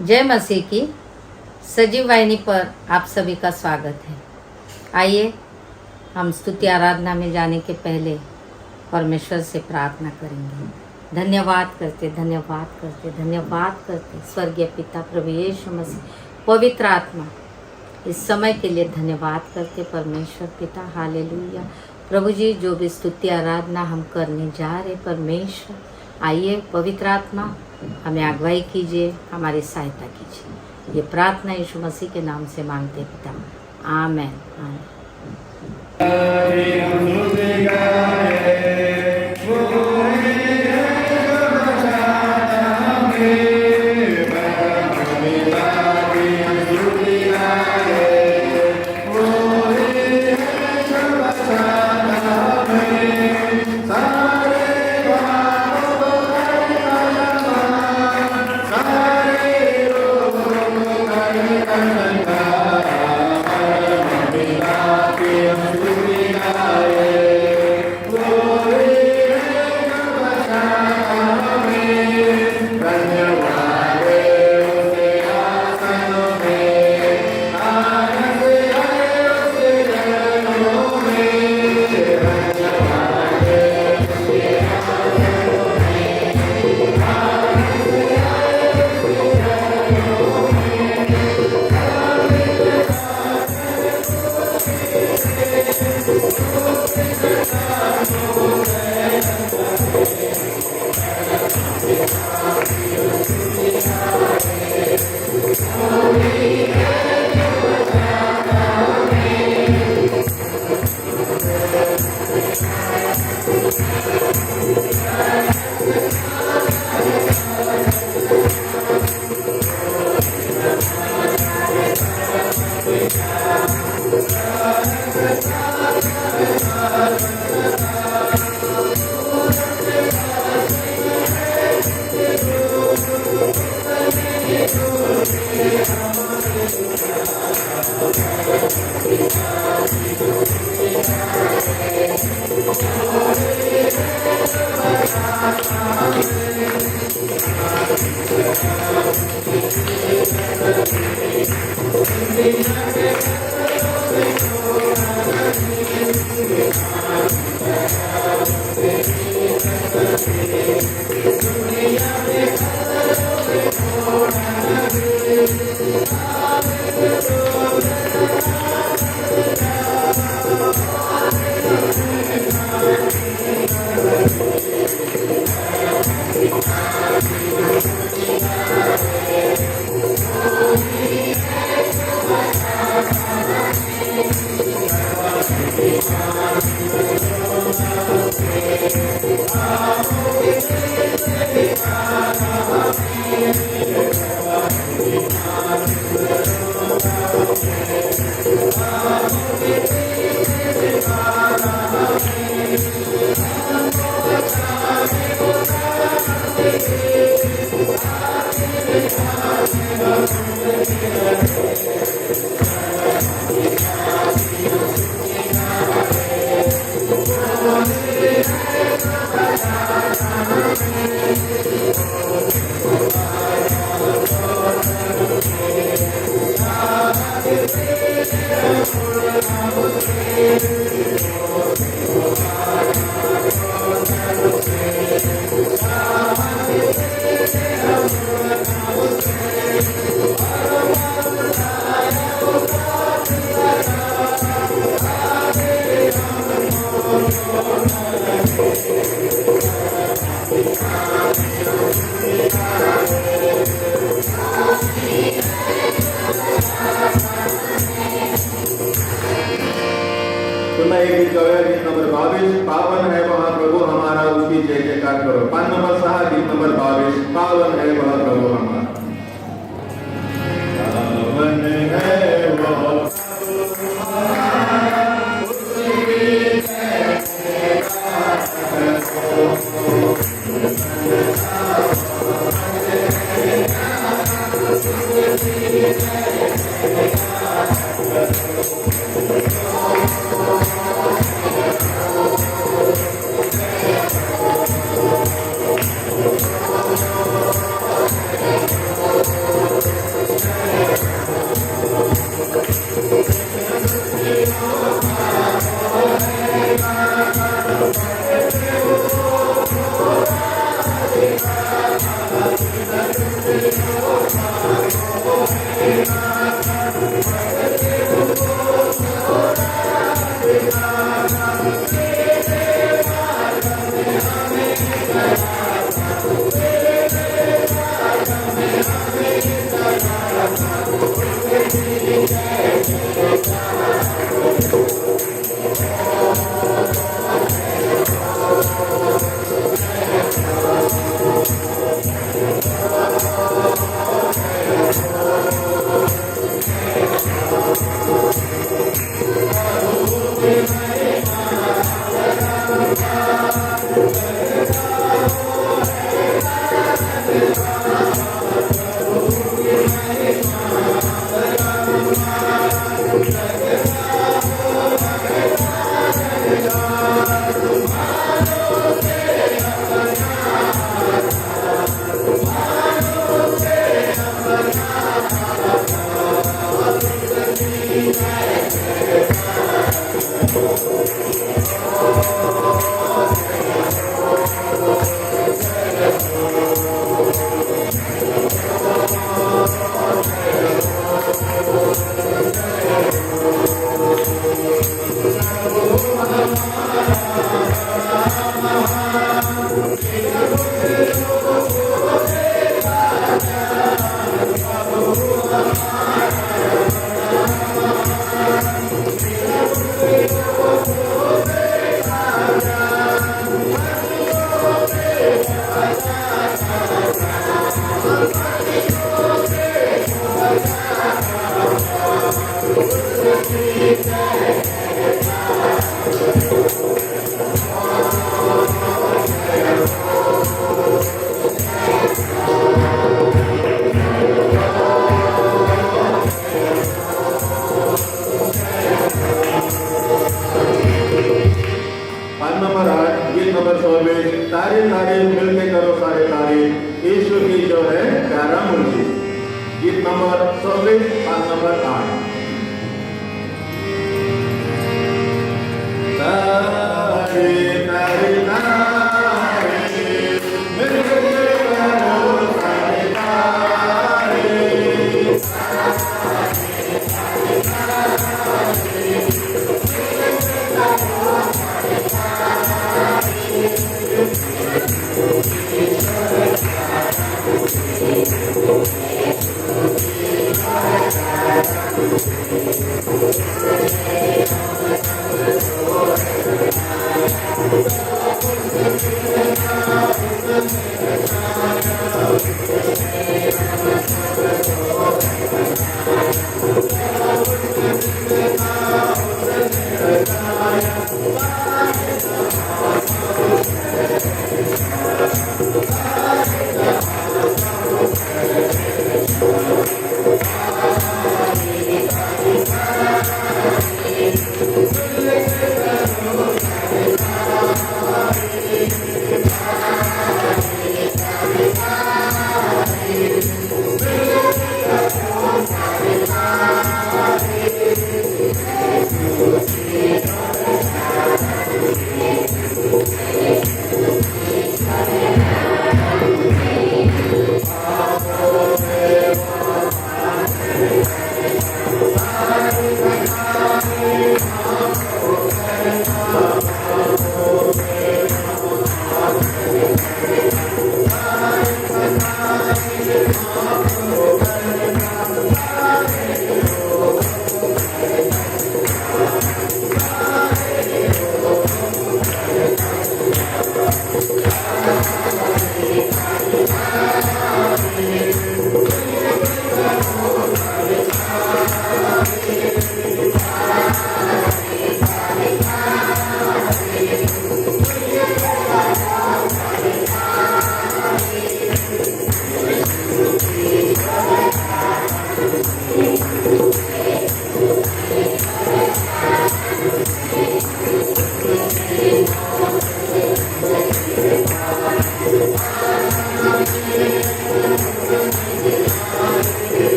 जय मसीह की सजीव वाहिनी पर आप सभी का स्वागत है। आइए हम स्तुति आराधना में जाने के पहले परमेश्वर से प्रार्थना करेंगे। धन्यवाद करते स्वर्गीय पिता प्रभु यीशु मसीह पवित्र आत्मा, इस समय के लिए धन्यवाद करते परमेश्वर पिता। हालेलुया प्रभु जी, जो भी स्तुति आराधना हम करने जा रहे परमेश्वर, आइए पवित्र आत्मा हमें अगुवाई कीजिए, हमारी सहायता कीजिए। ये प्रार्थना यीशु मसीह के नाम से मांगते पिता, आमेन।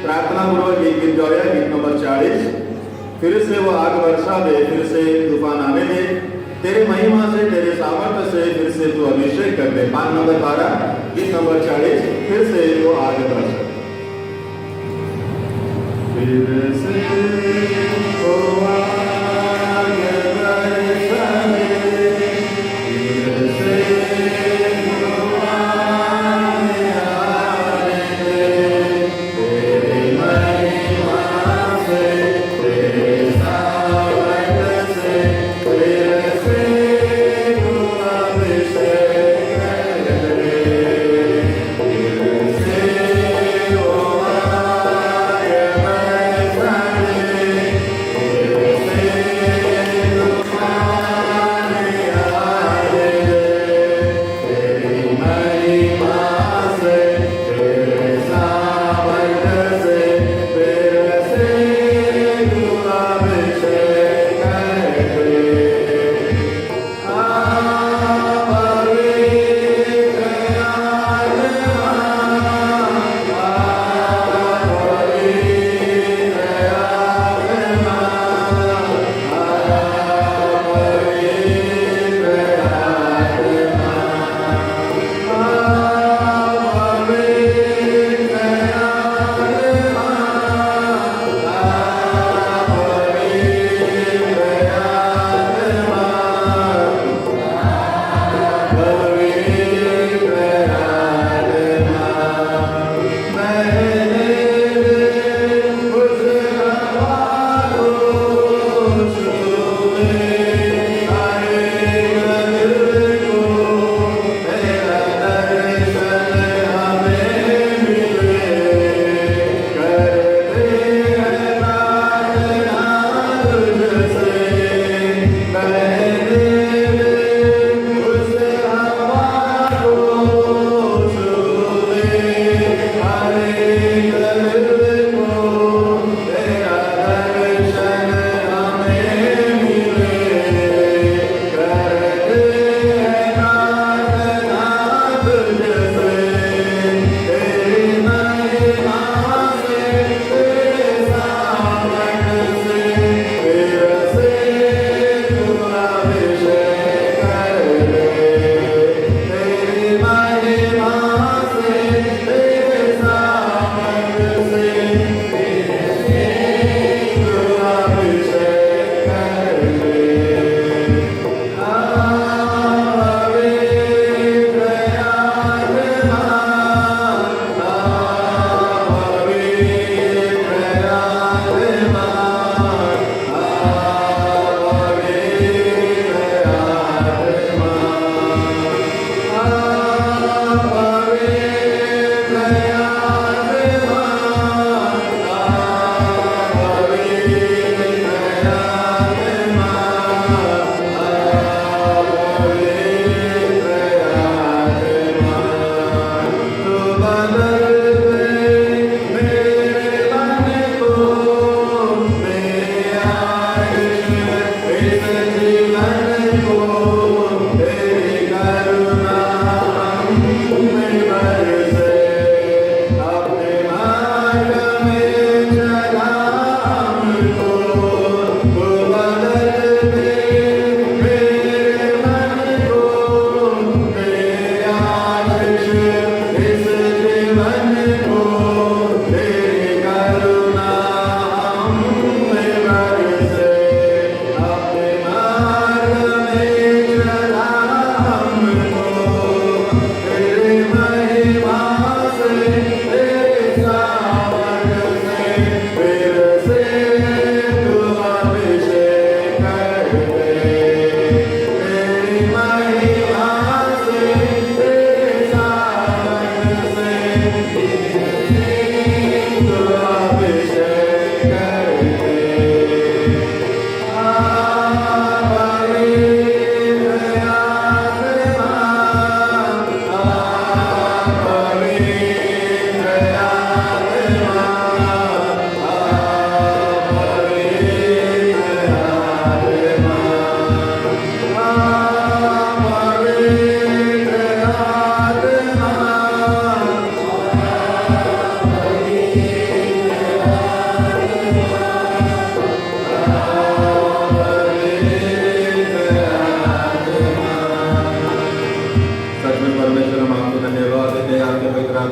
प्रार्थना पूर्वक एक गीत गाया, गीत नंबर 40। फिर से वो आग बरसा दे, फिर से तूफान आने दे, तेरे महिमा से तेरे सामर्थ्य से फिर से तू अभिषेक कर दे। पान नंबर 12, गीत नंबर 40। फिर से वो आग बरसा दे, फिर से वो आग बरसा दे, फिर से वो आग आने दे, तेरे महिमा से तेरे सामर्थ्य से फिर से तू अभिषेक कर दे, फिर से वो आग बरसा दे, फिर से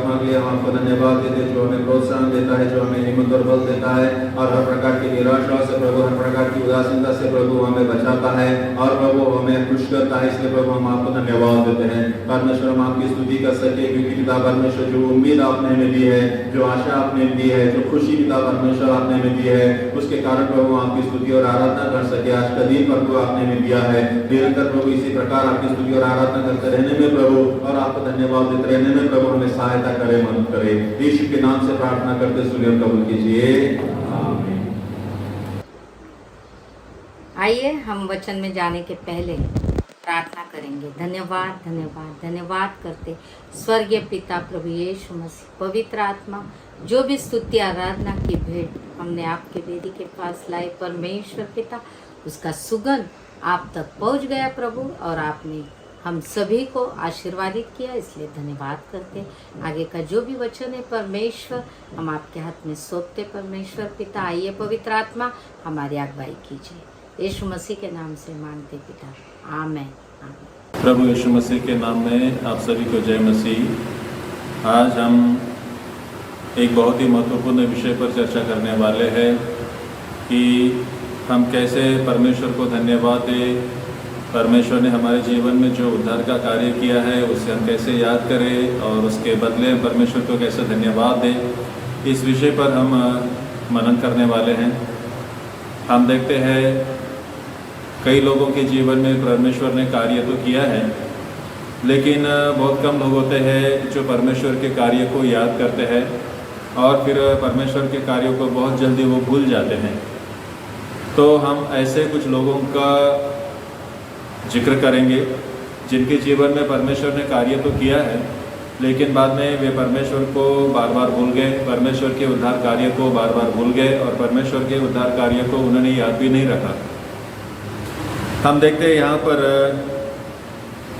प्रार्थना के लिए हम आपको धन्यवाद देते हैं, जो हमें प्रोत्साहन देता है, जो हमें हिम्मत और बल देता है, और हर प्रकार की निराशा से प्रभु, हर प्रकार की उदासीनता से प्रभु हमें बचाता है, और प्रभु हमें खुश करता है। इसलिए प्रभु हम आपको धन्यवाद देते हैं। परमेश्वर हम आपकी स्तुति कर सके, क्योंकि पिता परमेश्वर जो उम्मीद आपने हमें दी है, जो आशा आपने दी है, जो खुशी पिता परमेश्वर आपने हमें दी है, उसके कारण प्रभु आपकी स्तुति और आराधना कर सके। आज का दिन प्रभु आपने हमें दिया है, निरंतर प्रभु इसी प्रकार आपकी स्तुति और आराधना करते रहने में प्रभु, और आपको धन्यवाद देते रहने में प्रभु हमें सहायता करे, मदद करे। यीशु के नाम से प्रार्थना करते सुनिए और कबूल कीजिए, आमीन। आइए हम वचन में जाने के पहले प्रार्थना करेंगे। धन्यवाद धन्यवाद धन्यवाद करते स्वर्गीय पिता प्रभु यीशु मसीह, पवित्र आत्मा, जो भी स्तुति आराधना की भेंट हमने आपके वेदी के पास लाई, परमेश्वर पिता, उसका सुगंध आप तक पहुंच गया प्रभु, और आपने हम सभी को आशीर्वादित किया, इसलिए धन्यवाद करते। आगे का जो भी वचन है परमेश्वर, हम आपके हाथ में सौंपते। परमेश्वर पिता, आइए पवित्र आत्मा हमारी अगुवाई कीजिए। यीशु मसीह के नाम से मांगते पिता, आमेन आमेन। प्रभु यीशु मसीह के नाम में आप सभी को जय मसीह। आज हम एक बहुत ही महत्वपूर्ण विषय पर चर्चा करने वाले हैं कि हम कैसे परमेश्वर को धन्यवाद दें। परमेश्वर ने हमारे जीवन में जो उद्धार का कार्य किया है उसे हम कैसे याद करें, और उसके बदले हम परमेश्वर को कैसे धन्यवाद दें। इस विषय पर हम मनन करने वाले हैं। हम देखते हैं कई लोगों के जीवन में परमेश्वर ने कार्य तो किया है, लेकिन बहुत कम लोग होते हैं जो परमेश्वर के कार्य को याद करते हैं, और फिर परमेश्वर के कार्यों को बहुत जल्दी वो भूल जाते हैं। तो हम ऐसे कुछ लोगों का जिक्र करेंगे जिनके जीवन में परमेश्वर ने कार्य तो किया है, लेकिन बाद में वे परमेश्वर को बार बार भूल गए, परमेश्वर के उद्धार कार्य को बार बार भूल गए, और परमेश्वर के उद्धार कार्य को उन्होंने याद भी नहीं रखा। हम देखते हैं यहाँ पर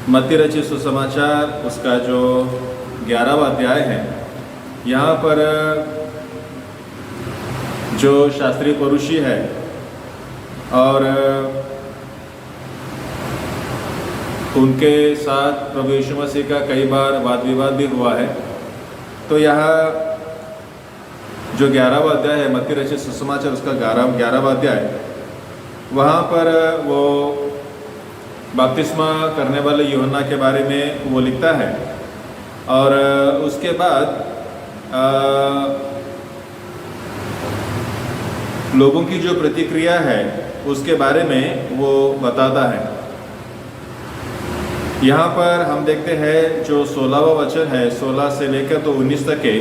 मत्ती रचित सुसमाचार, उसका जो 11वां अध्याय है, यहाँ पर जो शास्त्री पुरुषी है और उनके साथ प्रभु यीशु मसीह का कई बार वाद विवाद भी हुआ है। तो यहाँ जो 11वां अध्याय है मत्ती रचित सुसमाचार, उसका 11वां अध्याय, वहाँ पर वो बपतिस्मा करने वाले यूहन्ना के बारे में वो लिखता है, और उसके बाद लोगों की जो प्रतिक्रिया है उसके बारे में वो बताता है। यहाँ पर हम देखते हैं जो 16वां वचन है, 16 से लेकर तो 19 तक के,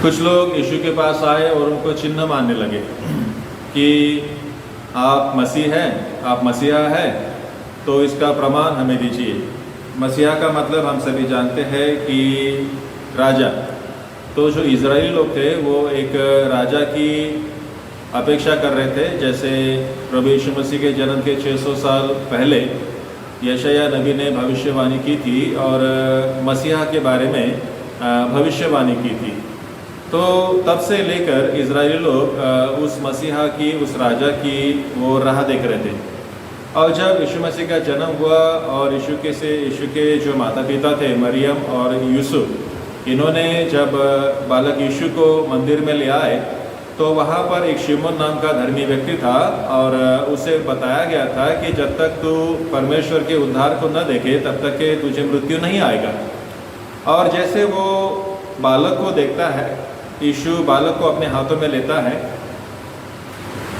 कुछ लोग यीशु के पास आए और उनको चिन्ह मानने लगे कि आप मसीह हैं, आप मसीहा है, तो इसका प्रमाण हमें दीजिए। मसीहा का मतलब हम सभी जानते हैं कि राजा। तो जो इजरायली लोग थे वो एक राजा की अपेक्षा कर रहे थे। जैसे प्रभु यीशु मसीह के जन्म के 600 साल पहले यशायाह नबी ने भविष्यवाणी की थी और मसीहा के बारे में भविष्यवाणी की थी। तो तब से लेकर इजरायली लोग उस मसीहा की, उस राजा की वो राह देख रहे थे। और जब यीशु मसीह का जन्म हुआ और यीशु के जो माता पिता थे मरियम और यूसुफ, इन्होंने जब बालक यीशु को मंदिर में ले आए तो वहाँ पर एक शिमोन नाम का धर्मी व्यक्ति था, और उसे बताया गया था कि जब तक तू परमेश्वर के उद्धार को न देखे तब तक के तुझे मृत्यु नहीं आएगा। और जैसे वो बालक को देखता है, यीशु बालक को अपने हाथों में लेता है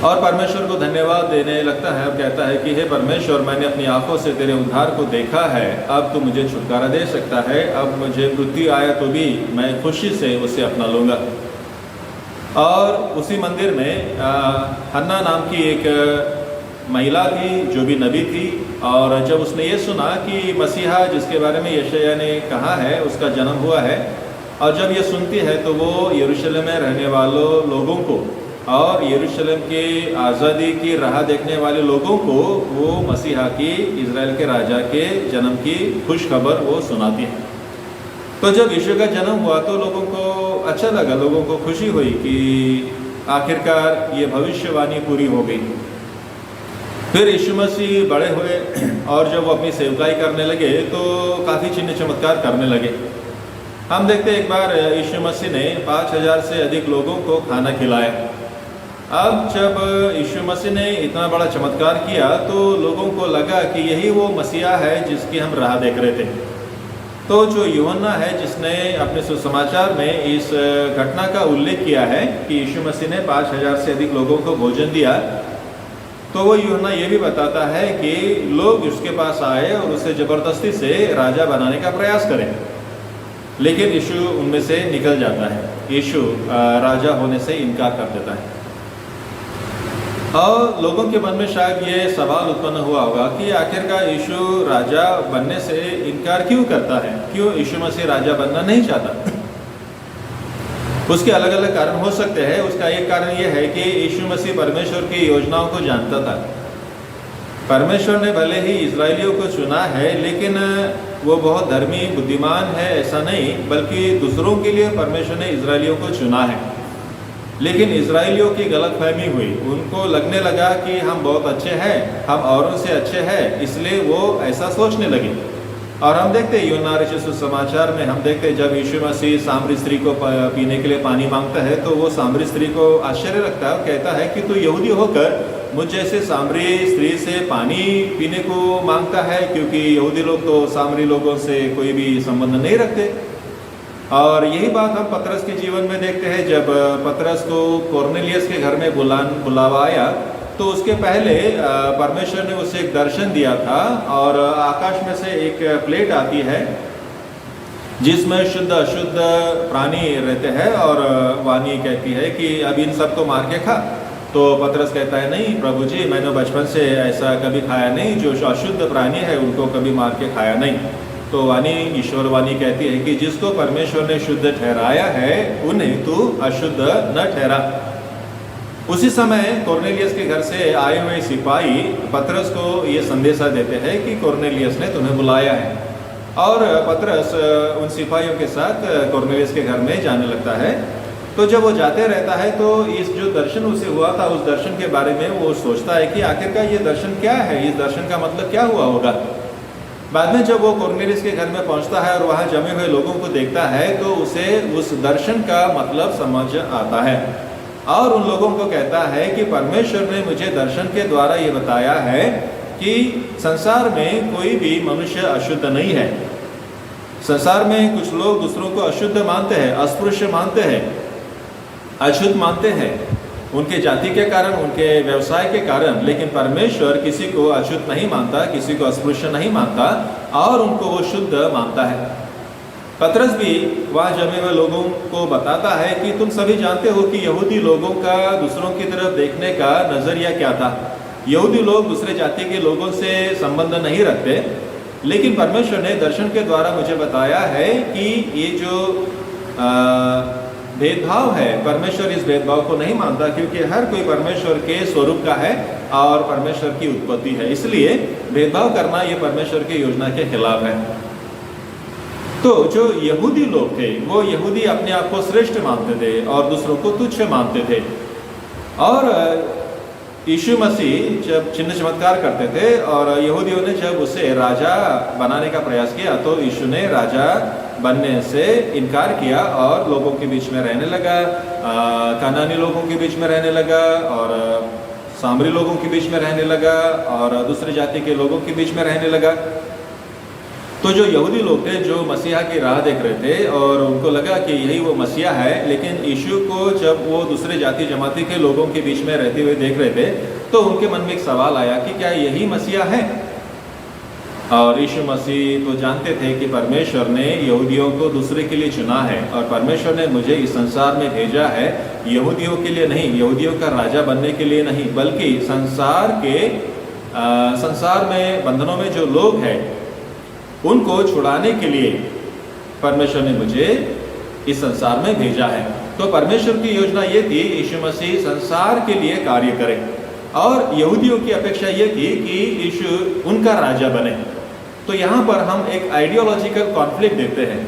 और परमेश्वर को धन्यवाद देने लगता है। अब कहता है कि हे परमेश्वर, मैंने अपनी आंखों से तेरे उद्धार को देखा है, अब तू मुझे छुटकारा दे सकता है। अब मुझे मृत्यु आया तो भी मैं खुशी से उसे अपना लूँगा। और उसी मंदिर में हन्ना नाम की एक महिला थी जो भी नबी थी, और जब उसने ये सुना कि मसीहा जिसके बारे में यशायाह ने कहा है उसका जन्म हुआ है, और जब ये सुनती है तो वो यरूशलेम में रहने वालों लोगों को और यरूशलेम के आज़ादी की राह देखने वाले लोगों को वो मसीहा की, इज़राइल के राजा के जन्म की खुश खबर वो सुनाती है। तो जब यीशु का जन्म हुआ तो लोगों को अच्छा लगा, लोगों को खुशी हुई कि आखिरकार ये भविष्यवाणी पूरी हो गई। फिर यीशु मसीह बड़े हुए और जब वो अपनी सेवकाई करने लगे तो काफ़ी चिन्ह चमत्कार करने लगे। हम देखते एक बार यीशु मसीह ने 5000 से अधिक लोगों को खाना खिलाया। अब जब यीशु मसीह ने इतना बड़ा चमत्कार किया तो लोगों को लगा कि यही वो मसीहा है जिसकी हम राह देख रहे थे। तो जो यूहन्ना है जिसने अपने सुसमाचार में इस घटना का उल्लेख किया है कि यीशु मसीह ने 5000 से अधिक लोगों को भोजन दिया, तो वो यूहन्ना ये भी बताता है कि लोग उसके पास आए और उसे ज़बरदस्ती से राजा बनाने का प्रयास करें, लेकिन यीशु उनमें से निकल जाता है। यीशु राजा होने से इनकार कर देता है। और लोगों के मन में शायद ये सवाल उत्पन्न हुआ होगा कि आखिरकार यीशु राजा बनने से इनकार क्यों करता है, क्यों यीशु मसीह राजा बनना नहीं चाहता। उसके अलग अलग कारण हो सकते हैं। उसका एक कारण ये है कि यीशु मसीह परमेश्वर की योजनाओं को जानता था। परमेश्वर ने भले ही इजरायलियों को चुना है, लेकिन वो बहुत धर्मी बुद्धिमान है ऐसा नहीं, बल्कि दूसरों के लिए परमेश्वर ने इजरायलियों को चुना है। लेकिन इजरायलियों की गलतफहमी हुई, उनको लगने लगा कि हम बहुत अच्छे हैं, हम औरों से अच्छे हैं, इसलिए वो ऐसा सोचने लगे। और हम देखते हैं यूहन्ना रचित सुसमाचार में हम देखते हैं जब यीशु मसीह सामरी स्त्री को पीने के लिए पानी मांगता है तो वो सामरी स्त्री को आश्चर्य लगता है और कहता है कि तू यहूदी होकर मुझ जैसे सामरी स्त्री से पानी पीने को मांगता है, क्योंकि यहूदी लोग तो सामरी लोगों से कोई भी संबंध नहीं रखते। और यही बात हम पतरस के जीवन में देखते हैं। जब पतरस को कोर्नेलियस के घर में बुलावा आया तो उसके पहले परमेश्वर ने उसे एक दर्शन दिया था और आकाश में से एक प्लेट आती है जिसमें शुद्ध अशुद्ध प्राणी रहते हैं और वाणी कहती है कि अब इन सब को मार के खा। तो पतरस कहता है नहीं प्रभु जी, मैंने बचपन से ऐसा कभी खाया नहीं, जो अशुद्ध प्राणी है उनको कभी मार के खाया नहीं। तो वाणी ईश्वर वाणी कहती है कि जिसको परमेश्वर ने शुद्ध ठहराया है उन्हें तू अशुद्ध न ठहरा। उसी समय कोर्नेलियस के घर से आए हुए सिपाही पतरस को ये संदेशा देते हैं कि कोर्नेलियस ने तुम्हें बुलाया है। और पतरस उन सिपाहियों के साथ कोर्नेलियस के घर में जाने लगता है। तो जब वो जाते रहता है तो इस जो दर्शन उसे हुआ था उस दर्शन के बारे में वो सोचता है कि आखिरकार ये दर्शन क्या है, इस दर्शन का मतलब क्या हुआ होगा। बाद में जब वो कोर्नेलियस के घर में पहुंचता है और वहाँ जमे हुए लोगों को देखता है तो उसे उस दर्शन का मतलब समझ आता है और उन लोगों को कहता है कि परमेश्वर ने मुझे दर्शन के द्वारा ये बताया है कि संसार में कोई भी मनुष्य अशुद्ध नहीं है। संसार में कुछ लोग दूसरों को अशुद्ध मानते हैं, अस्पृश्य मानते हैं, अशुद्ध मानते हैं उनके जाति के कारण, उनके व्यवसाय के कारण, लेकिन परमेश्वर किसी को अशुद्ध नहीं मानता, किसी को अस्पृश्य नहीं मानता और उनको वो शुद्ध मानता है। पतरस भी वहाँ जमे हुए लोगों को बताता है कि तुम सभी जानते हो कि यहूदी लोगों का दूसरों की तरफ देखने का नज़रिया क्या था। यहूदी लोग दूसरे जाति के लोगों से संबंध नहीं रखते, लेकिन परमेश्वर ने दर्शन के द्वारा मुझे बताया है कि ये जो भेदभाव है, परमेश्वर इस भेदभाव को नहीं मानता, क्योंकि हर कोई परमेश्वर के स्वरूप का है और परमेश्वर की उत्पत्ति है, इसलिए भेदभाव करना ये परमेश्वर की योजना के खिलाफ है। तो जो यहूदी लोग थे वो यहूदी अपने आप को श्रेष्ठ मानते थे और दूसरों को तुच्छ मानते थे। और यीशु मसीह जब चिन्ह चमत्कार करते थे और यहूदियों ने जब उसे राजा बनाने का प्रयास किया तो यीशु ने राजा बनने से इनकार किया और लोगों के बीच में रहने लगा, कनानी लोगों के बीच में रहने लगा और सामरी लोगों के बीच में रहने लगा और दूसरी जाति के लोगों के बीच में रहने लगा। तो जो यहूदी लोग थे जो मसीहा की राह देख रहे थे और उनको लगा कि यही वो मसीहा है, लेकिन यीशु को जब वो दूसरे जाति जमाती के लोगों के बीच में रहते हुए देख रहे थे तो उनके मन में एक सवाल आया कि क्या यही मसीहा है। और यीशु मसीह तो जानते थे कि परमेश्वर ने यहूदियों को दूसरे के लिए चुना है और परमेश्वर ने मुझे इस संसार में भेजा है यहूदियों के लिए नहीं, यहूदियों का राजा बनने के लिए नहीं, बल्कि संसार में बंधनों में जो लोग हैं उनको छुड़ाने के लिए परमेश्वर ने मुझे इस संसार में भेजा है। तो परमेश्वर की योजना ये थी यीशु मसीह संसार के लिए कार्य करे और यहूदियों की अपेक्षा ये थी कि यीशु उनका राजा बने। तो यहाँ पर हम एक आइडियोलॉजिकल कॉन्फ्लिक्ट देखते हैं।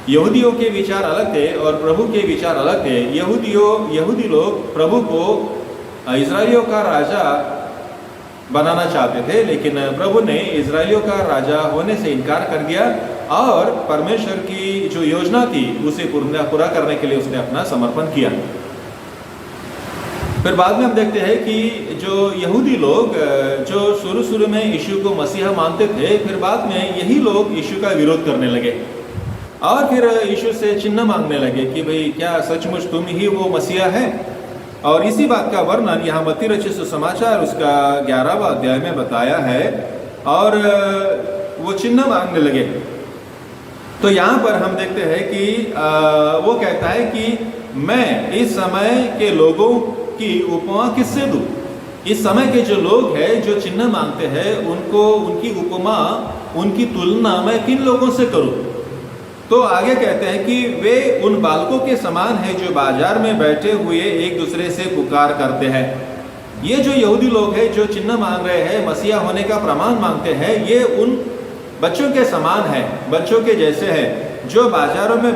यहूदियों के विचार अलग थे और प्रभु के विचार अलग थे। यहूदी लोग प्रभु को इजराइलियों का राजा बनाना चाहते थे, लेकिन प्रभु ने इजराइलियों का राजा होने से इनकार कर दिया और परमेश्वर की जो योजना थी उसे पूरा करने के लिए उसने अपना समर्पण किया। फिर बाद में हम देखते हैं कि जो यहूदी लोग जो शुरू में यीशु को मसीहा मानते थे, फिर बाद में यही लोग यीशु का विरोध करने लगे और फिर यीशु से चिन्ह मांगने लगे कि भाई क्या सचमुच तुम ही वो मसीहा है। और इसी बात का वर्णन यहाँ मत्ती रचित सुसमाचार उसका 11वां अध्याय में बताया है और वो चिन्ह मांगने लगे। तो यहाँ पर हम देखते हैं कि वो कहता है कि मैं इस समय के लोगों की उपमा किससे दूं? इस समय के जो लोग हैं जो चिन्ह मांगते हैं उनको उनकी उपमा, उनकी तुलना मैं किन लोगों से करूं? तो आगे कहते हैं कि वे उन बालकों के समान हैं जो बाजार में बैठे हुए एक दूसरे से पुकार करते हैं। ये जो यहूदी लोग हैं जो चिन्ह मांग रहे हैं, मसीहा होने का प्रमाण मांगते हैं, ये उन बच्चों के समान है, बच्चों के जैसे है जो बाजारों में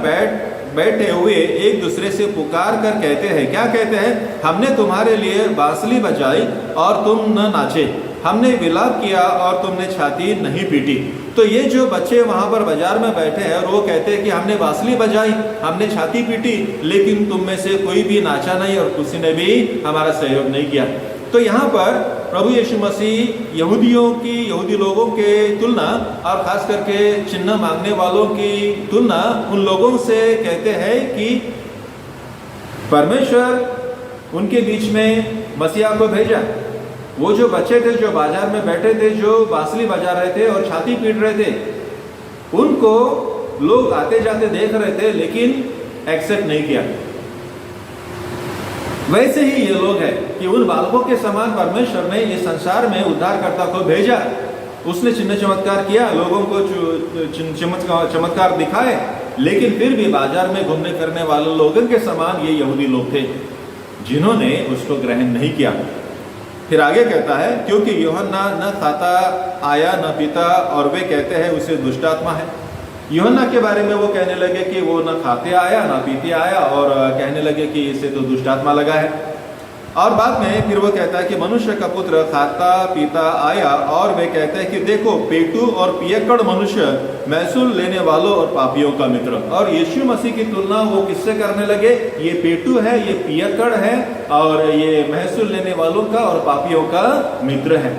बैठे हुए एक दूसरे से पुकार कर कहते हैं। क्या कहते हैं? हमने तुम्हारे लिए बांसुरी बजाई और तुम न नाचे, हमने विलाप किया और तुमने छाती नहीं पीटी। तो ये जो बच्चे वहां पर बाजार में बैठे हैं और वो कहते हैं कि हमने बांसुरी बजाई, हमने छाती पीटी, लेकिन तुम में से कोई भी नाचा नहीं और किसी ने भी हमारा सहयोग नहीं किया। तो यहाँ पर प्रभु यीशु मसीह यहूदी लोगों के तुलना और खास करके चिन्ह मांगने वालों की तुलना उन लोगों से कहते हैं कि परमेश्वर उनके बीच में मसीहा को भेजा। वो जो बच्चे थे जो बाजार में बैठे थे, जो बांसुरी बजा रहे थे और छाती पीट रहे थे, उनको लोग आते जाते देख रहे थे लेकिन एक्सेप्ट नहीं किया। वैसे ही ये लोग हैं कि उन बालकों के समान परमेश्वर ने इस संसार में उद्धारकर्ता को भेजा। उसने चिन्ह चमत्कार किया, लोगों को चमत्कार दिखाए, लेकिन फिर भी बाजार में घूमने फिरने वाले लोगों के समान ये यहूदी लोग थे जिन्होंने उसको ग्रहण नहीं किया। फिर आगे कहता है क्योंकि यूहन्ना न खाता आया न पीता और वे कहते हैं उसे दुष्ट आत्मा है। यूहन्ना के बारे में वो कहने लगे कि वो न खाते आया न पीते आया और कहने लगे कि इसे तो दुष्ट आत्मा लगा है। और बाद में फिर वो कहता है कि मनुष्य का पुत्र खाता पीता आया और वे कहते हैं कि देखो पेटू और पियक्कड़ मनुष्य महसूल लेने वालों और पापियों का मित्र। और यीशु मसीह की तुलना वो किससे करने लगे? ये पेटू है, ये पियक्कड़ है और ये महसूल लेने वालों का और पापियों का मित्र है।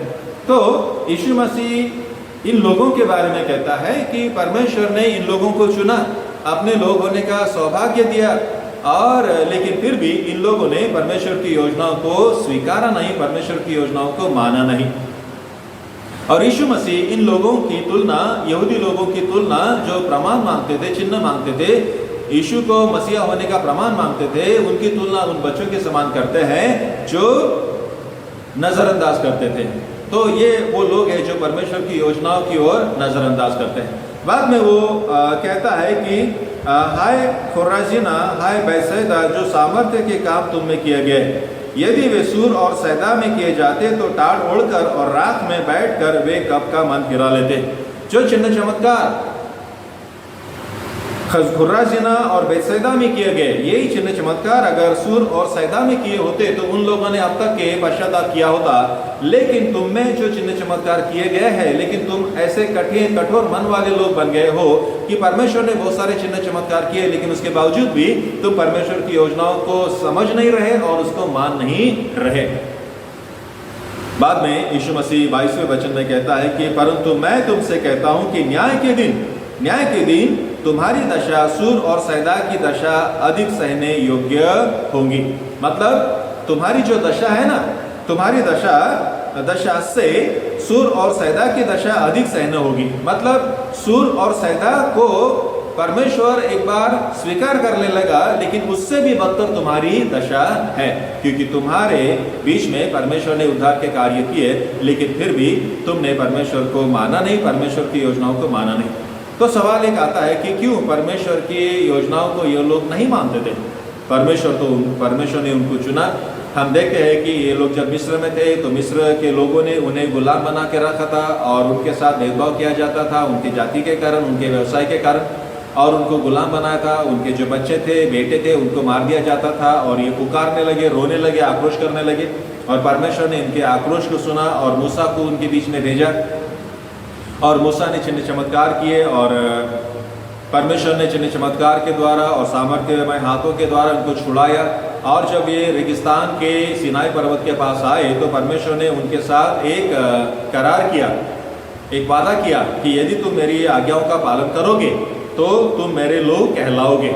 तो यीशु मसीह इन लोगों के बारे में कहता है कि परमेश्वर ने इन लोगों को चुना, अपने लोग होने का सौभाग्य दिया, और लेकिन फिर भी इन लोगों ने परमेश्वर की योजनाओं को स्वीकारा नहीं, परमेश्वर की योजनाओं को माना नहीं। और यीशु मसीह इन लोगों की तुलना, यहूदी लोगों की तुलना जो प्रमाण मांगते थे, चिन्ह मांगते थे, यीशु को मसीहा होने का प्रमाण मांगते थे, उनकी तुलना उन बच्चों के समान करते हैं जो नजरअंदाज करते थे। तो ये वो लोग हैं जो परमेश्वर की योजनाओं की ओर नजरअंदाज करते हैं। बाद में वो कहता है कि हाय खुराजीना, हाय बैसैदा, जो सामर्थ्य के काम तुम में किए गए, यदि वे सूर और सैदा में किए जाते तो टाट ओढ़कर और राख में बैठकर वे कब का मन फिरा लेते। जो चिन्ह चमत्कार खुराजीना और बैसैदा में किए गए, यही चिन्ह चमत्कार अगर सूर और सैदा में किए होते तो उन लोगों ने अब तक के पश्चाताप किया होता। लेकिन तुम में जो चिन्ह चमत्कार किए गए हैं, लेकिन तुम ऐसे कठोर मन वाले लोग बन गए हो कि परमेश्वर ने बहुत सारे चिन्ह चमत्कार किए, लेकिन उसके बावजूद भी तुम परमेश्वर की योजनाओं को समझ नहीं रहे और उसको मान नहीं रहे। बाद में यीशु मसीह 22वें वचन में कहता है कि परंतु मैं तुमसे कहता हूं कि न्याय के दिन तुम्हारी दशा सूर और सैदा की दशा अधिक सहने योग्य होंगी। मतलब तुम्हारी जो दशा है ना, तुम्हारी दशा से सूर और सैदा की दशा अधिक सहने होगी। मतलब सूर और सैदा को परमेश्वर एक बार स्वीकार करने लगा, लेकिन उससे भी बदतर तुम्हारी दशा है, क्योंकि तुम्हारे बीच में परमेश्वर ने उद्धार के कार्य किए, लेकिन फिर भी तुमने परमेश्वर को माना नहीं, परमेश्वर की योजनाओं को माना नहीं। तो सवाल एक आता है कि क्यों परमेश्वर की योजनाओं को ये लोग नहीं मानते थे? परमेश्वर ने उनको चुना। हम देखते हैं कि ये लोग जब मिस्र में थे तो मिस्र के लोगों ने उन्हें गुलाम बना के रखा था और उनके साथ भेदभाव किया जाता था, उनकी जाति के कारण, उनके व्यवसाय के कारण, और उनको गुलाम बनाया था। उनके जो बच्चे थे, बेटे थे, उनको मार दिया जाता था और ये पुकारने लगे, रोने लगे, आक्रोश करने लगे। और परमेश्वर ने इनके आक्रोश को सुना और मूसा को उनके बीच में भेजा, और मूसा ने चिन्ह चमत्कार किए, और परमेश्वर ने चिन्ह चमत्कार के द्वारा और सामर्थ्यमय हाथों के द्वारा उनको छुड़ाया। और जब ये रेगिस्तान के सिनाई पर्वत के पास आए तो परमेश्वर ने उनके साथ एक करार किया, एक वादा किया कि यदि तुम मेरी आज्ञाओं का पालन करोगे तो तुम मेरे लोग कहलाओगे।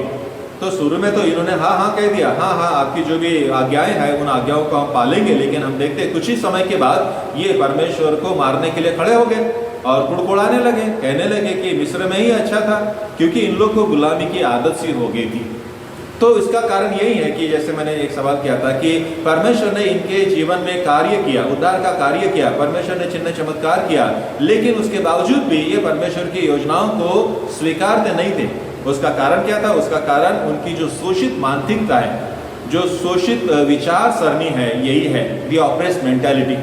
तो शुरू में तो इन्होंने हाँ हाँ कह दिया, हाँ हाँ आपकी जो भी आज्ञाएं हैं उन आज्ञाओं को हम पालेंगे, लेकिन हम देखते कुछ ही समय के बाद ये परमेश्वर को मारने के लिए खड़े हो गए और कुड़कुड़ाने लगे, कहने लगे कि मिस्र में ही अच्छा था, क्योंकि इन लोग को गुलामी की आदत सी हो गई थी। तो इसका कारण यही है कि जैसे मैंने एक सवाल किया था कि परमेश्वर ने इनके जीवन में कार्य किया, उद्धार का कार्य किया, परमेश्वर ने चिन्ह चमत्कार किया, लेकिन उसके बावजूद भी ये परमेश्वर की योजनाओं को स्वीकारते नहीं थे। उसका कारण क्या था? उसका कारण उनकी जो शोषित मानसिकता है, जो शोषित विचार सरणी है, यही है दी ऑप्रेस्ड मेंटालिटी।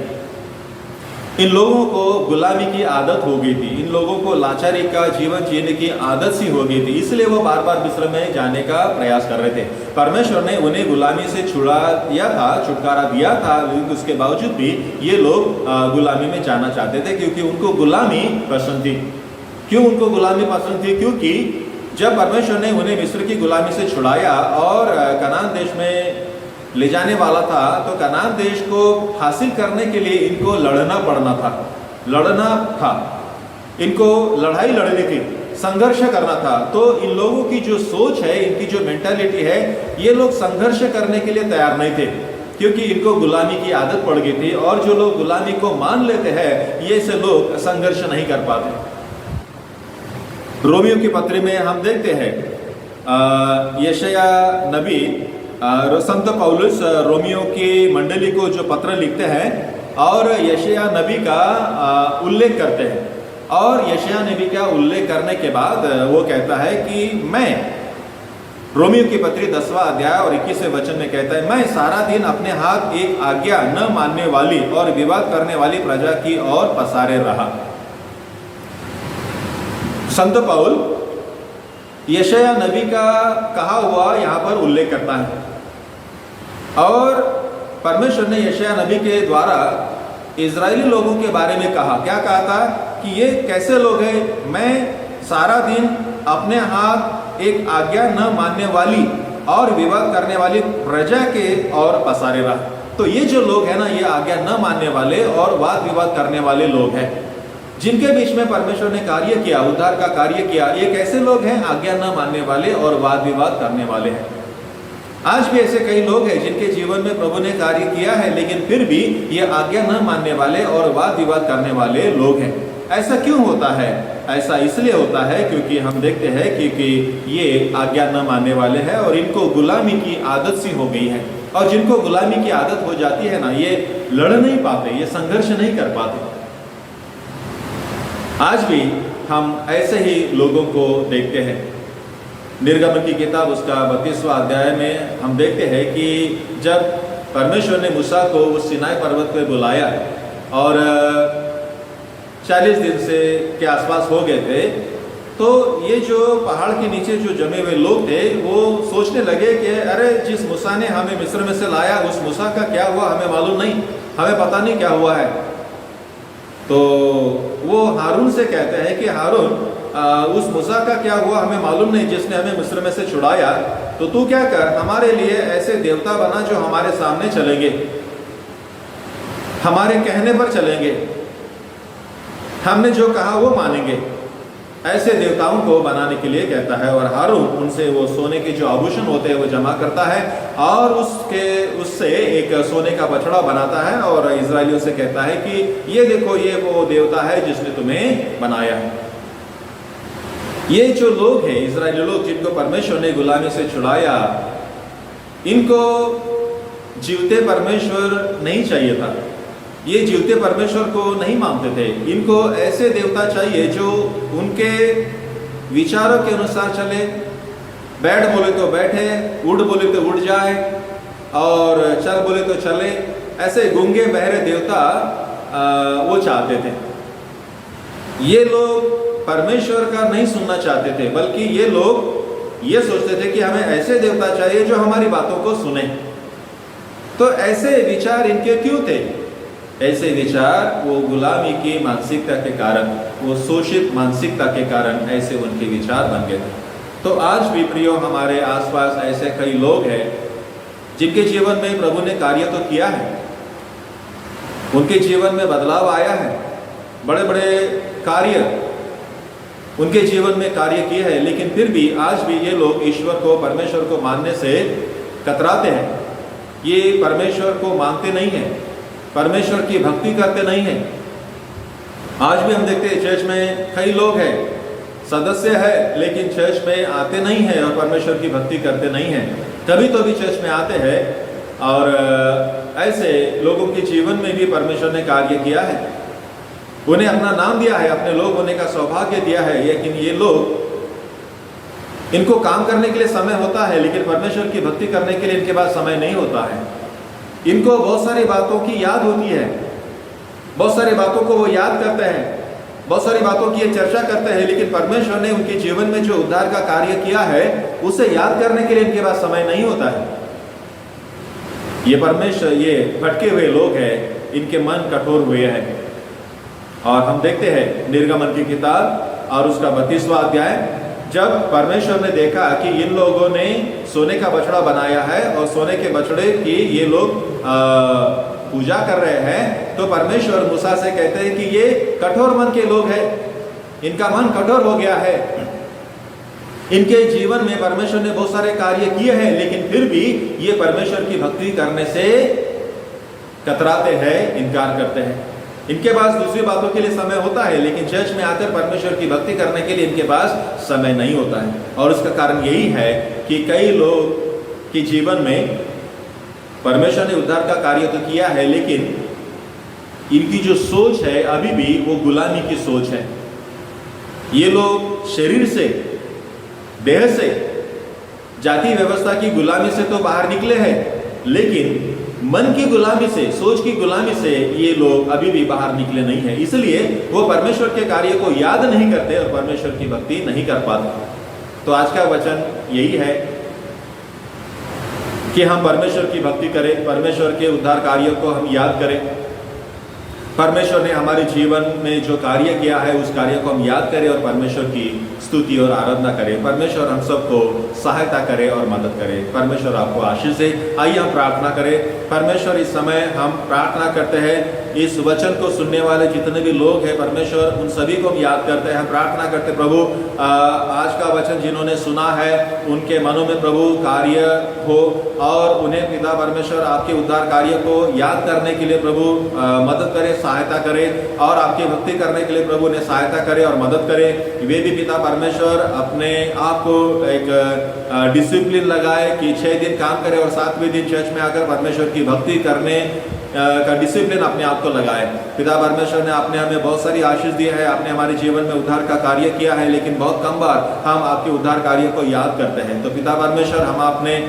इन लोगों को गुलामी की आदत हो गई थी, इन लोगों को लाचारी का जीवन जीने की आदत सी हो गई थी, इसलिए वो बार बार मिस्र में जाने का प्रयास कर रहे थे। परमेश्वर ने उन्हें गुलामी से छुड़ा दिया था, छुटकारा दिया था, लेकिन उसके बावजूद भी ये लोग गुलामी में जाना चाहते थे, क्योंकि उनको गुलामी पसंद थी। क्यों उनको गुलामी पसंद थी? क्योंकि जब परमेश्वर ने उन्हें मिस्र की गुलामी से छुड़ाया और कनान देश में ले जाने वाला था, तो कनान देश को हासिल करने के लिए इनको लड़ना पड़ना था, लड़ना था, इनको लड़ाई लड़नी थी, संघर्ष करना था। तो इन लोगों की जो सोच है, इनकी जो मेंटालिटी है, ये लोग संघर्ष करने के लिए तैयार नहीं थे, क्योंकि इनको गुलामी की आदत पड़ गई थी। और जो लोग गुलामी को मान लेते हैं, ये से लोग संघर्ष नहीं कर पाते। रोमियो की पत्री में हम देखते हैं यशाया नबी, संत पौलुस रोमियो की मंडली को जो पत्र लिखते हैं और यशाया नबी का उल्लेख करते हैं, और यशाया नबी का उल्लेख करने के बाद वो कहता है कि मैं, रोमियो की पत्री 10वां अध्याय और 21वें वचन में कहता है, मैं सारा दिन अपने हाथ एक आज्ञा न मानने वाली और विवाद करने वाली प्रजा की ओर पसारे रहा। संत पौल यशाया नबी का कहा हुआ यहाँ पर उल्लेख करता है, और परमेश्वर ने यशाया नबी के द्वारा इजरायली लोगों के बारे में कहा। क्या कहा था? कि ये कैसे लोग हैं? मैं सारा दिन अपने हाथ एक आज्ञा न मानने वाली और विवाद करने वाली प्रजा के और पसारे रहा। तो ये जो लोग हैं ना, ये आज्ञा न मानने वाले और वाद विवाद करने वाले लोग हैं, जिनके बीच में परमेश्वर ने कार्य किया, उद्धार का कार्य किया। ये कैसे लोग हैं? आज्ञा न मानने वाले और वाद विवाद करने वाले हैं। आज भी ऐसे कई लोग हैं जिनके जीवन में प्रभु ने कार्य किया है, लेकिन फिर भी ये आज्ञा न मानने वाले और वाद विवाद करने वाले लोग हैं। ऐसा क्यों होता है? ऐसा इसलिए होता है क्योंकि हम देखते हैं कि ये आज्ञा न मानने वाले हैं और इनको गुलामी की आदत सी हो गई है। और जिनको गुलामी की आदत हो जाती है ना, ये लड़ नहीं पाते, ये संघर्ष नहीं कर पाते। आज भी हम ऐसे ही लोगों को देखते हैं। निर्गमन की किताब उसका 32वां अध्याय में हम देखते हैं कि जब परमेश्वर ने मूसा को उस सिनाई पर्वत पर बुलाया और 40 दिन से के आसपास हो गए थे, तो ये जो पहाड़ के नीचे जो जमे हुए लोग थे वो सोचने लगे कि अरे जिस मूसा ने हमें मिस्र में से लाया, उस मूसा का क्या हुआ हमें मालूम नहीं, हमें पता नहीं क्या हुआ है। तो वो हारून से कहते हैं कि हारून, उस मूसा का क्या हुआ हमें मालूम नहीं, जिसने हमें मिस्र में से छुड़ाया। तो तू क्या कर, हमारे लिए ऐसे देवता बना जो हमारे सामने चलेंगे, हमारे कहने पर चलेंगे, हमने जो कहा वो मानेंगे। ऐसे देवताओं को बनाने के लिए कहता है। और हारून उनसे वो सोने के जो आभूषण होते हैं वो जमा करता है और उससे एक सोने का बछड़ा बनाता है और इजरायलियों से कहता है कि ये देखो, ये वो देवता है जिसने तुम्हें बनाया है। ये जो लोग हैं, इजरायली लोग, जिनको परमेश्वर ने गुलामी से छुड़ाया, इनको जीवते परमेश्वर नहीं चाहिए था। ये जीवते परमेश्वर को नहीं मानते थे। इनको ऐसे देवता चाहिए जो उनके विचारों के अनुसार चले, बैठ बोले तो बैठे, उड़ बोले तो उड़ जाए और चल बोले तो चले। ऐसे गूंगे बहरे देवता वो चाहते थे। ये लोग परमेश्वर का नहीं सुनना चाहते थे, बल्कि ये लोग ये सोचते थे कि हमें ऐसे देवता चाहिए जो हमारी बातों को सुने। तो ऐसे विचार इनके क्यों थे? ऐसे विचार वो गुलामी की मानसिकता के कारण, वो शोषित मानसिकता के कारण ऐसे उनके विचार बन गए थे। तो आज भी प्रियो हमारे आसपास ऐसे कई लोग हैं जिनके जीवन में प्रभु ने कार्य तो किया है, उनके जीवन में बदलाव आया है, बड़े बड़े कार्य उनके जीवन में कार्य किए हैं, लेकिन फिर भी आज भी ये लोग ईश्वर को, परमेश्वर को मानने से कतराते हैं। ये परमेश्वर को मानते नहीं हैं, परमेश्वर की भक्ति करते नहीं हैं। आज भी हम देखते हैं चर्च में कई लोग हैं, सदस्य है, लेकिन चर्च में आते नहीं हैं और परमेश्वर की भक्ति करते नहीं हैं। कभी तो भी चर्च में आते हैं और ऐसे लोगों के जीवन में भी परमेश्वर ने कार्य किया है, उन्हें अपना नाम दिया है, अपने लोग होने का सौभाग्य दिया है। लेकिन ये लोग, इनको काम करने के लिए समय होता है, लेकिन परमेश्वर की भक्ति करने के लिए इनके पास समय नहीं होता है। इनको बहुत सारी बातों की याद होती है, बहुत सारी बातों को वो याद करते हैं, बहुत सारी बातों की ये चर्चा करते हैं, लेकिन परमेश्वर ने उनके जीवन में जो उद्धार का कार्य किया है उसे याद करने के लिए इनके पास समय नहीं होता है। ये परमेश्वर, ये भटके हुए लोग हैं, इनके मन कठोर हुए हैं। और हम देखते हैं निर्गमन की किताब और उसका 32वां अध्याय, जब परमेश्वर ने देखा कि इन लोगों ने सोने का बछड़ा बनाया है और सोने के बछड़े की ये लोग पूजा कर रहे हैं, तो परमेश्वर मूसा से कहते हैं कि ये कठोर मन के लोग हैं, इनका मन कठोर हो गया है। इनके जीवन में परमेश्वर ने बहुत सारे कार्य किए हैं, लेकिन फिर भी ये परमेश्वर की भक्ति करने से कतराते हैं, इनकार करते हैं। इनके पास दूसरी बातों के लिए समय होता है, लेकिन चर्च में आकर परमेश्वर की भक्ति करने के लिए इनके पास समय नहीं होता है। और उसका कारण यही है कि कई लोग के जीवन में परमेश्वर ने उद्धार का कार्य तो किया है, लेकिन इनकी जो सोच है अभी भी वो गुलामी की सोच है। ये लोग शरीर से, देह से, जाति व्यवस्था की गुलामी से तो बाहर निकले हैं, लेकिन मन की गुलामी से, सोच की गुलामी से ये लोग अभी भी बाहर निकले नहीं है। इसलिए वो परमेश्वर के कार्य को याद नहीं करते और परमेश्वर की भक्ति नहीं कर पाते। तो आज का वचन यही है कि हम परमेश्वर की भक्ति करें, परमेश्वर के उद्धार कार्यों को हम याद करें, परमेश्वर ने हमारे जीवन में जो कार्य किया है उस कार्य को हम याद करें और परमेश्वर की स्तुति और आराधना करें। परमेश्वर हम सबको सहायता करे और मदद करे। परमेश्वर आपको आशीष दे। आइए हम प्रार्थना करें। परमेश्वर, इस समय हम प्रार्थना करते हैं, इस वचन को सुनने वाले जितने भी लोग हैं परमेश्वर, उन सभी को हम याद करते हैं, प्रार्थना करते प्रभु, आज का वचन जिन्होंने सुना है उनके मनों में प्रभु कार्य हो और उन्हें पिता परमेश्वर आपके उद्धार कार्य को याद करने के लिए प्रभु मदद करे, सहायता करे और आपकी भक्ति करने के लिए प्रभु ने सहायता करे और मदद करे। वे भी पिता परमेश्वर अपने आप को एक डिसिप्लिन लगाए कि 6 दिन काम करे और 7वें दिन चर्च में आकर परमेश्वर की भक्ति करने का डिसिप्लिन अपने आप को लगाए। पिता परमेश्वर ने आपने हमें बहुत सारी आशीष दी है, आपने हमारे जीवन में उद्धार का कार्य किया है, लेकिन बहुत कम बार हम आपके उद्धार कार्य को याद करते हैं। तो पिता परमेश्वर, हम अपने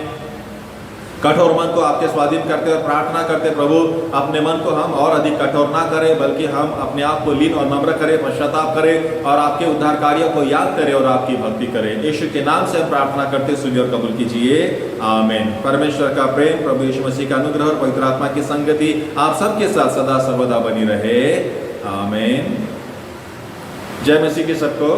कठोर मन को आपके स्वाधीन करते और प्रार्थना करते प्रभु, अपने मन को हम और अधिक कठोर ना करें, बल्कि हम अपने आप को लीन और नम्र करें, पश्चाताप करें और आपके उद्धार कार्यों को याद करें और आपकी भक्ति करें। यीशु के नाम से हम प्रार्थना करते, सुनिए और कबूल कीजिए, आमीन। परमेश्वर का प्रेम, प्रभु यीशु मसीह का अनुग्रह और पवित्र आत्मा की संगति आप सबके साथ सदा सर्वदा बनी रहे, आमीन। जय मसीह के सबको।